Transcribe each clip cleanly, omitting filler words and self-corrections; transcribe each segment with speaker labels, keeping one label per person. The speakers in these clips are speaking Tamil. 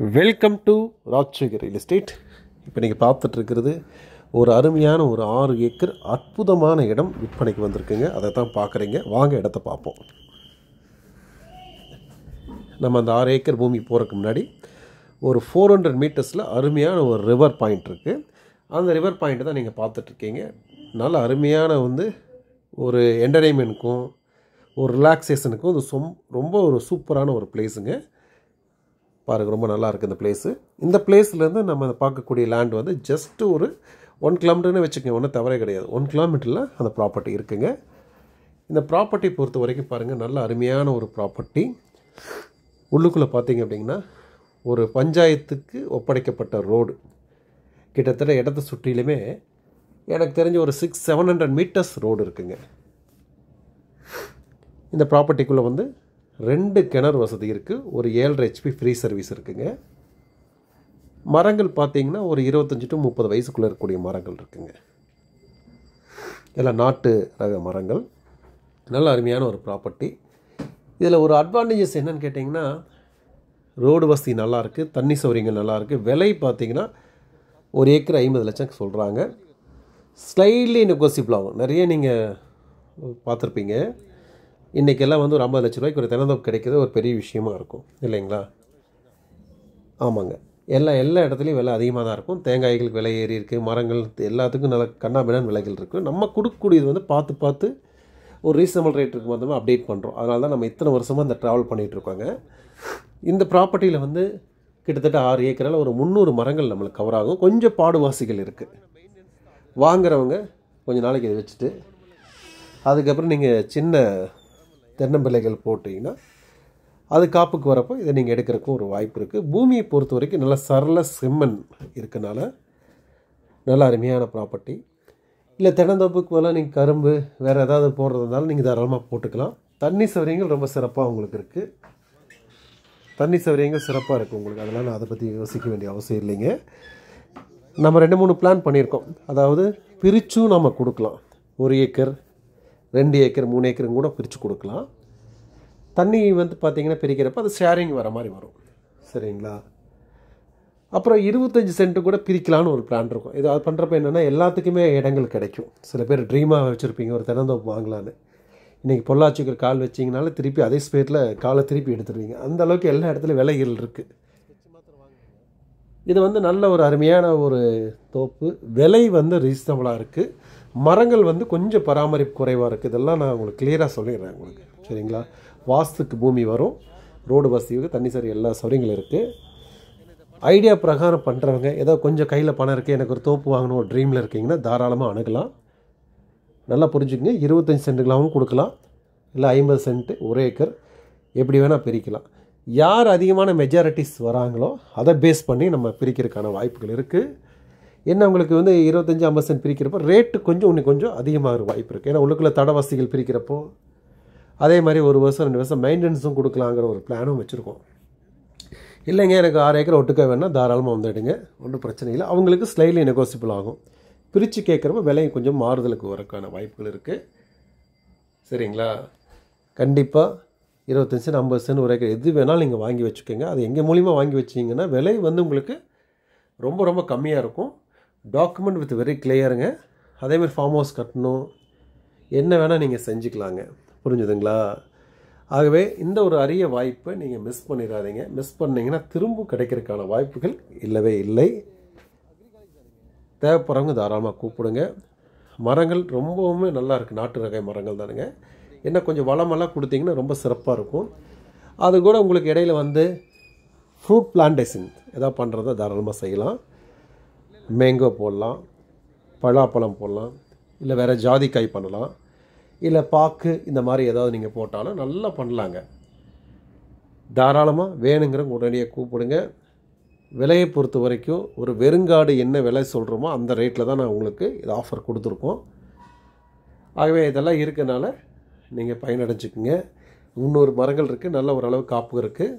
Speaker 1: Welcome to Rajasekar real estate. இப்போ நீங்கள் பார்த்துட்ருக்கிறது ஒரு அருமையான ஒரு 6 ஏக்கர் அற்புதமான இடம் விற்பனைக்கு வந்திருக்குங்க. அதை தான் பார்க்குறீங்க. வாங்க இடத்த பார்ப்போம். நம்ம அந்த 6 ஏக்கர் பூமி போகிறதுக்கு முன்னாடி ஒரு 400 மீட்டர்ஸில் அருமையான ஒரு ரிவர் பாயிண்ட் இருக்குது. அந்த ரிவர் பாயிண்ட்டு தான் நீங்கள் பார்த்துட்ருக்கீங்க. நல்ல அருமையான ஒரு என்டர்டெயின்மெண்ட்டுக்கும் ஒரு ரிலாக்ஸேஷனுக்கும் ரொம்ப ஒரு சூப்பரான ஒரு பிளேஸுங்க. பாருங்கள், ரொம்ப நல்லா இருக்குது இந்த பிளேஸு. இந்த பிளேஸ்லேருந்து நம்ம பார்க்கக்கூடிய லேண்ட் ஜஸ்ட்டு ஒரு 1 கிலோமீட்டர்னு வச்சுக்கோங்க. ஒன்றும் தவறே கிடையாது. 1 கிலோமீட்டரில் அந்த ப்ராப்பர்ட்டி இருக்குங்க. இந்த ப்ராப்பர்ட்டி பொறுத்த வரைக்கும் பாருங்கள், நல்ல அருமையான ஒரு ப்ராப்பர்ட்டி. உள்ளுக்குள்ளே பார்த்தீங்க அப்படிங்கன்னா ஒரு பஞ்சாயத்துக்கு ஒப்படைக்கப்பட்ட ரோடு. கிட்டத்தட்ட இடத்த சுற்றிலுமே எனக்கு தெரிஞ்ச ஒரு 700 மீட்டர்ஸ் ரோடு இருக்குங்க. இந்த ப்ராப்பர்ட்டிக்குள்ளே 2 கிணறு வசதி இருக்குது. ஒரு 7.5 HP ஃப்ரீ சர்வீஸ் இருக்குங்க. மரங்கள் பார்த்திங்கன்னா ஒரு 25 to 30 வயசுக்குள்ளே இருக்கக்கூடிய மரங்கள் இருக்குங்க. எல்லாம் நாட்டு ரக மரங்கள். நல்ல அருமையான ஒரு ப்ராப்பர்ட்டி. இதில் ஒரு அட்வான்டேஜஸ் என்னன்னு கேட்டிங்கன்னா, ரோடு வசதி நல்லாயிருக்கு, தண்ணி சௌகரியங்கள் நல்லாயிருக்கு. விலை பார்த்திங்கன்னா 1 ஏக்கர் 50 லட்சம் சொல்கிறாங்க. ஸ்லைட்லி நெகோசியபிள் ஆகும். நிறைய நீங்கள் பார்த்துருப்பீங்க. இன்றைக்கெல்லாம் ஒரு 50 லட்ச ரூபாய்க்கு ஒரு தினந்தோப்பு கிடைக்கிறது ஒரு பெரிய விஷயமா இருக்கும் இல்லைங்களா? ஆமாங்க. எல்லா இடத்துலையும் விலை அதிகமாக தான் இருக்கும். தேங்காய்களுக்கு விலை ஏறி இருக்குது, மரங்கள் எல்லாத்துக்கும் நல்ல கண்ணாபின்னான் விலைகள் இருக்குது. நம்ம கொடுக்கக்கூடியது பார்த்து ஒரு ரீசனபிள் ரேட் இருக்கும் போது அப்டேட் பண்ணுறோம். அதனால தான் நம்ம இத்தனை வருஷமாக இந்த ட்ராவல் பண்ணிகிட்ருக்கோங்க. இந்த ப்ராப்பர்ட்டியில் கிட்டத்தட்ட 6 ஏக்கரால் ஒரு 300 மரங்கள் நம்மளுக்கு கவர் ஆகும். கொஞ்சம் பாடுவாசிகள் இருக்குது. வாங்குறவங்க கொஞ்சம் நாளைக்கு இதை வச்சுட்டு அதுக்கப்புறம் நீங்கள் சின்ன தென்னம்பிள்ளைகள் போட்டிங்கன்னா அது காப்புக்கு வரப்போ இதை நீங்கள் எடுக்கிறதுக்கும் ஒரு வாய்ப்பு இருக்குது. பூமியை பொறுத்த வரைக்கும் நல்லா சரள செம்மண் இருக்கனால நல்ல அருமையான ப்ராப்பர்ட்டி. இல்லை தென்னந்தோப்புக்கு போல நீங்கள் கரும்பு வேறு ஏதாவது போடுறதுனாலும் நீங்கள் தாராளமாக போட்டுக்கலாம். தண்ணி சௌகரியங்கள் ரொம்ப சிறப்பாக உங்களுக்கு இருக்குது. தண்ணி சௌகரியங்கள் சிறப்பாக இருக்குது உங்களுக்கு. அதனால் நான் அதை பற்றி யோசிக்க வேண்டிய அவசியம் இல்லைங்க. நம்ம 2-3 பிளான் பண்ணியிருக்கோம். அதாவது பிரிச்சும் நம்ம கொடுக்கலாம். 1 ஏக்கர் 2 ஏக்கர் 3 ஏக்கரும் கூட பிரித்து கொடுக்கலாம். தண்ணி பார்த்திங்கன்னா பிரிக்கிறப்ப அது ஷேரிங் வர மாதிரி வரும். சரிங்களா? அப்புறம் 25 சென்ட்டு கூட பிரிக்கலான்னு ஒரு பிளான் இருக்கும். இது அது பண்ணுறப்ப என்னென்னா எல்லாத்துக்குமே இடங்கள் கிடைக்கும். சில பேர் ட்ரீமாக வச்சுருப்பீங்க ஒரு தென்னந்தோப்பு வாங்கலான்னு. இன்றைக்கி பொள்ளாச்சிக்கு கால் வச்சிங்கனாலும் திருப்பி அதே ஸ்பேட்டில் காலை திருப்பி எடுத்துருவீங்க. அந்தளவுக்கு எல்லா இடத்துலையும் விலைகள் இருக்குது. இது நல்ல ஒரு அருமையான ஒரு தோப்பு. விலை ரீசனபிளாக இருக்குது. மரங்கள் கொஞ்சம் பராமரிப்பு குறைவாக இருக்குது. இதெல்லாம் நான் உங்களுக்கு கிளியராக சொல்லிடுறேன் உங்களுக்கு. சரிங்களா? வாஸ்துக்கு பூமி வரும், ரோடு வசதி, தண்ணி சரி எல்லா சௌகரியங்களும் இருக்குது. ஐடியா பிரகாரம் பண்ணுறவங்க ஏதோ கொஞ்சம் கையில் பணம் இருக்குது, எனக்கு ஒரு தோப்பு வாங்கணும் ஒரு ட்ரீமில் இருக்கீங்கன்னா தாராளமாக அணுகலாம். நல்லா புரிஞ்சுக்கங்க. 25 சென்ட்டுகளாகவும் கொடுக்கலாம், இல்லை 50 சென்ட்டு 1 ஏக்கர் எப்படி வேணால் பிரிக்கலாம். யார் அதிகமான மெஜாரிட்டிஸ் வராங்களோ அதை பேஸ் பண்ணி நம்ம பிரிக்கிறதுக்கான வாய்ப்புகள் இருக்குது. என்ன உங்களுக்கு 25-50 சென்ட் பிரிக்கிறப்போ ரேட்டு இன்னும் கொஞ்சம் அதிகமாக வாய்ப்பு இருக்குது. ஏன்னா உள்ளுக்குள்ளே தட வசதிகள் பிரிக்கிறப்போ அதே மாதிரி 1 வருஷம் 2 வருஷம் மெயின்டெனன்ஸும் கொடுக்கலாங்கிற ஒரு பிளானும் வச்சுருக்கோம். இல்லைங்க எனக்கு 6 ஏக்கர் ஒட்டுக்க வேணால் தாராளமாக வந்துடுங்க, ஒன்றும் பிரச்சனை இல்லை. அவங்களுக்கு ஸ்லைட்லி நெகோசியபிள் ஆகும். பிரித்து கேட்குறப்ப விலையும் கொஞ்சம் மாறுதலுக்கு வரக்கான வாய்ப்புகள் இருக்குது. சரிங்களா? கண்டிப்பாக 25 சென்ட் 50 சென்ட் 1 ஏக்கர் எது வேணாலும் நீங்கள் வாங்கி வச்சுக்கோங்க. அது எங்கள் மூலிமா வாங்கி வச்சிங்கன்னா விலை உங்களுக்கு ரொம்ப கம்மியாக இருக்கும். டாக்குமெண்ட் வித் வெரி கிளியருங்க. அதேமாதிரி ஃபார்ம் ஹவுஸ் கட்டணும், என்ன வேணால் நீங்கள் செஞ்சுக்கலாங்க. புரிஞ்சுதுங்களா? ஆகவே இந்த ஒரு அரிய வாய்ப்பை நீங்கள் மிஸ் பண்ணிடாதீங்க. மிஸ் பண்ணிங்கன்னா திரும்ப கிடைக்கிறதுக்கான வாய்ப்புகள் இல்லவே இல்லை. தேவைப்படுறவங்க தாராளமாக கூப்பிடுங்க. மரங்கள் ரொம்பவுமே நல்லா இருக்குது. நாட்டு ரக மரங்கள் தானுங்க. என்ன கொஞ்சம் வளமெல்லாம் கொடுத்தீங்கன்னா ரொம்ப சிறப்பாக இருக்கும். அது கூட உங்களுக்கு இடையில் ஃப்ரூட் பிளான்டேஷன் எதாவது பண்ணுறத தாராளமாக செய்யலாம். மேங்கோ போடலாம், பலாப்பழம் போடலாம், இல்லை வேறு ஜாதிக்காய் பண்ணலாம், இல்லை பாக்கு இந்த மாதிரி ஏதாவது நீங்கள் போட்டாலும் நல்லா பண்ணலாங்க. தாராளமாக வேணுங்கிறவங்க உடனடியாக கூப்பிடுங்க. விலையை பொறுத்த வரைக்கும் ஒரு வெறுங்காடு என்ன விலை சொல்கிறோமோ அந்த ரேட்டில் தான் நான் உங்களுக்கு இது ஆஃபர் கொடுத்துருக்கோம். ஆகவே இதெல்லாம் இருக்கனால நீங்கள் பயனடைஞ்சிக்குங்க. 300 மரங்கள் இருக்குது, நல்ல ஓரளவு காப்பு இருக்குது.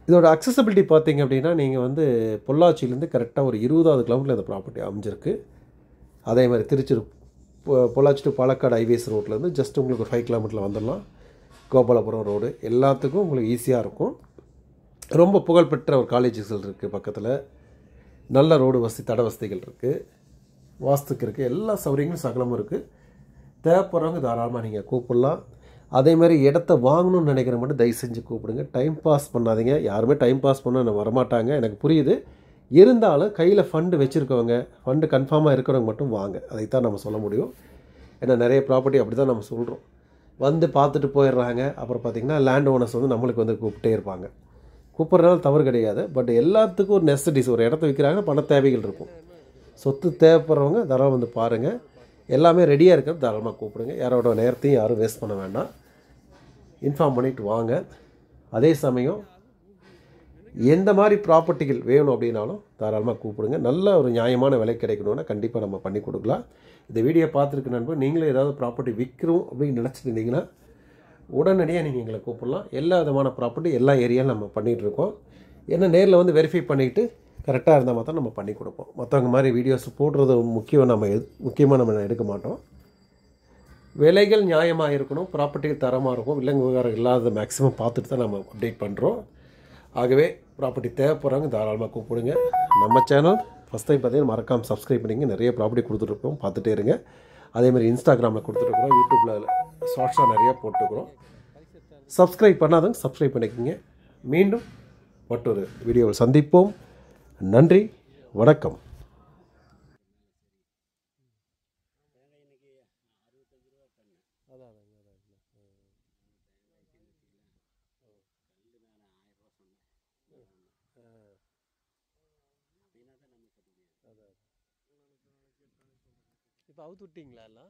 Speaker 1: இதோட அக்சசபிலிட்டி பார்த்திங்க அப்படின்னா நீங்கள் பொள்ளாச்சியிலேருந்து கரெக்டாக ஒரு 20வது கிலோமீட்டரில் இந்த ப்ராப்பர்ட்டி அமைஞ்சிருக்கு. அதே மாதிரி திருச்சி பொள்ளாச்சி டு பாலக்காடு ஹைவேஸ் ரோட்லேருந்து ஜஸ்ட் உங்களுக்கு ஒரு 5 கிலோமீட்டரில் வந்துடலாம். கோபாலபுரம் ரோடு எல்லாத்துக்கும் உங்களுக்கு ஈஸியாக இருக்கும். ரொம்ப புகழ்பெற்ற ஒரு காலேஜஸ்கள் இருக்குது பக்கத்தில். நல்ல ரோடு வசதி, தட வசதிகள் இருக்குது, வாஸ்துக்கு இருக்குது, எல்லா சௌகரியங்களும் சகலமும் இருக்குது. தேவைப்படுறவங்க தாராளமாக நீங்கள் கூப்பிடலாம். அதேமாதிரி இடத்த வாங்கணும்னு நினைக்கிற மட்டும் தயவு செஞ்சு கூப்பிடுங்க. டைம் பாஸ் பண்ணாதீங்க. யாருமே டைம் பாஸ் பண்ண வரமாட்டாங்க, எனக்கு புரியுது. இருந்தாலும் கையில் ஃபண்டு வச்சுருக்கவங்க, ஃபண்டு கன்ஃபார்மாக இருக்கிறவங்க மட்டும் வாங்க. அதைத்தான் நம்ம சொல்ல முடியும். ஏன்னா நிறைய ப்ராப்பர்ட்டி அப்படி தான் நம்ம சொல்கிறோம். வந்து பார்த்துட்டு போயிடுறாங்க. அப்புறம் பார்த்திங்கன்னா லேண்ட் ஓனர்ஸ் வந்து நம்மளுக்கு வந்து கூப்பிட்டே இருப்பாங்க. கூப்பிட்றதுனால தவறு கிடையாது. பட் எல்லாத்துக்கும் ஒரு நெசசிட்டிஸ், ஒரு இடத்த விற்கிறாங்க, பண தேவைகள் இருக்கும். சொத்து தேவைப்படுறவங்க தாராளமாக வந்து பாருங்கள். எல்லாமே ரெடியாக இருக்கிறது தாராளமாக கூப்பிடுங்க. யாரோட நேரத்தையும் யாரும் வேஸ்ட் பண்ண வேண்டாம். இன்ஃபார்ம் பண்ணிவிட்டு வாங்க. அதே சமயம் எந்த மாதிரி ப்ராப்பர்ட்டிகள் வேணும் அப்படின்னாலும் தாராளமாக கூப்பிடுங்க. நல்ல ஒரு நியாயமான விலை கிடைக்கணும்னா கண்டிப்பாக நம்ம பண்ணி கொடுக்கலாம். இந்த வீடியோ பார்த்துருக்கு நண்பர், நீங்களே ஏதாவது ப்ராப்பர்ட்டி விற்கிறோம் அப்படின்னு நினச்சிட்டு இருந்தீங்கன்னா உடனடியாக நீங்கள் எங்களை கூப்பிடலாம். எல்லா விதமான ப்ராப்பர்ட்டி எல்லா ஏரியாலும் நம்ம பண்ணிகிட்ருக்கோம். ஏன்னா நேரில் வந்து வெரிஃபை பண்ணிவிட்டு கரெக்டாக இருந்தால் மாத்திரம் நம்ம பண்ணி கொடுப்போம். மற்றவங்க மாதிரி வீடியோஸ் போடுறது முக்கியமாக நம்ம எடுக்க மாட்டோம். விலைகள் நியாயமாக இருக்கணும், ப்ராப்பர்ட்டிகள் தரமாக இருக்கும், வில்லங்க விவகாரம் இல்லாத மேக்ஸிமம் பார்த்துட்டு தான் நம்ம அப்டேட் பண்ணுறோம். ஆகவே ப்ராப்பர்ட்டி தேவைப்படுறாங்க தாராளமாக கூப்பிடுங்க. நம்ம சேனல் ஃபஸ்ட் டைம் பார்த்தீங்கன்னா மறக்காமல் சப்ஸ்கிரைப் பண்ணிங்க. நிறைய ப்ராப்பர்ட்டி கொடுத்துட்ருக்கோம், பார்த்துட்டே இருங்க. அதேமாதிரி இன்ஸ்டாகிராமில் கொடுத்துட்ருக்குறோம், யூடியூப்பில் ஷார்ட்ஸாக நிறையா போட்டுருக்குறோம். சப்ஸ்கிரைப் பண்ணாதவங்க சப்ஸ்கிரைப் பண்ணிக்கோங்க. மீண்டும் மற்றொரு வீடியோவில் சந்திப்போம். நன்றி, வணக்கம். இப்போ அவுத்து விட்டீங்களா எல்லாம்?